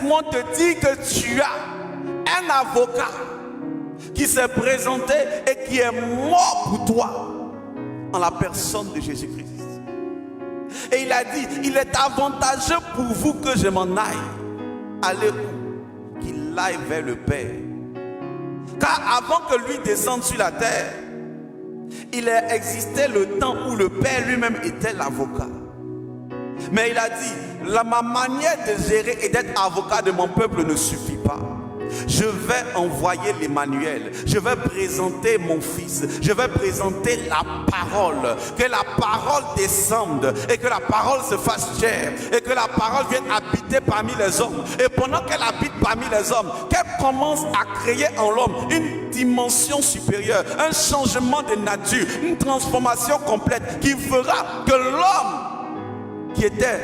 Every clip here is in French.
laisse-moi te dire que tu as un avocat qui s'est présenté et qui est mort pour toi en la personne de Jésus-Christ. Et il a dit, il est avantageux pour vous que je m'en aille. Allez où? Qu'il aille vers le Père. Car avant que lui descende sur la terre, il a existé le temps où le Père lui-même était l'avocat. Mais il a dit, ma manière de gérer et d'être avocat de mon peuple ne suffit pas. Je vais envoyer l'Emmanuel. Je vais présenter mon fils. Je vais présenter la parole. Que la parole descende et que la parole se fasse chair et que la parole vienne habiter parmi les hommes. Et pendant qu'elle habite parmi les hommes, qu'elle commence à créer en l'homme une dimension supérieure, un changement de nature, une transformation complète qui fera que l'homme qui était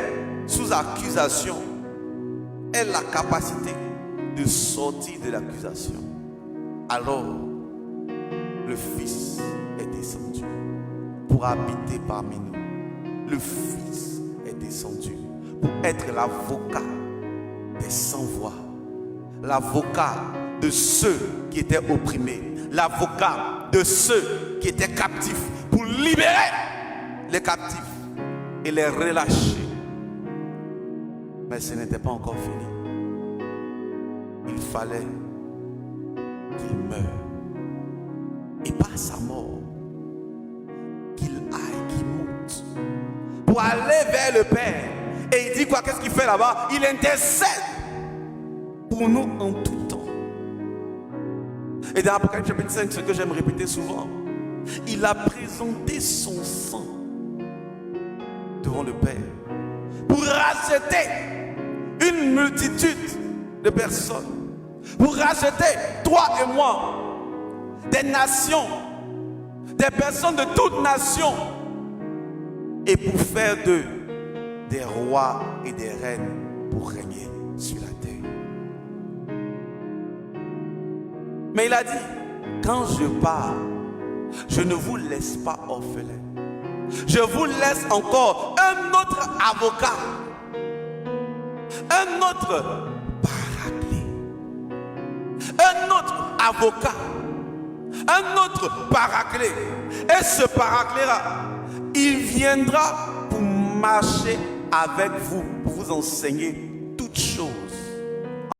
sous accusation ait la capacité de sortir de l'accusation. Alors, le Fils est descendu pour habiter parmi nous. Le Fils est descendu pour être l'avocat des sans-voix, l'avocat de ceux qui étaient opprimés, l'avocat de ceux qui étaient captifs, pour libérer les captifs et les relâcher. Mais ce n'était pas encore fini. Il fallait qu'il meure. Et par sa mort, qu'il aille, qu'il monte pour aller vers le Père. Et il dit quoi? Qu'est-ce qu'il fait là-bas? Il intercède pour nous en tout temps. Et dans Apocalypse chapitre 5, ce que j'aime répéter souvent, il a présenté son sang devant le Père pour racheter une multitude de personnes, pour racheter toi et moi, des nations, des personnes de toutes nations, et pour faire d'eux des rois et des reines pour régner sur la terre. Mais il a dit, quand je pars, je ne vous laisse pas orphelins. Je vous laisse encore un autre avocat, un autre paraclet, un autre avocat, un autre paraclet. Et ce paraclet-là, il viendra pour marcher avec vous, pour vous enseigner toutes choses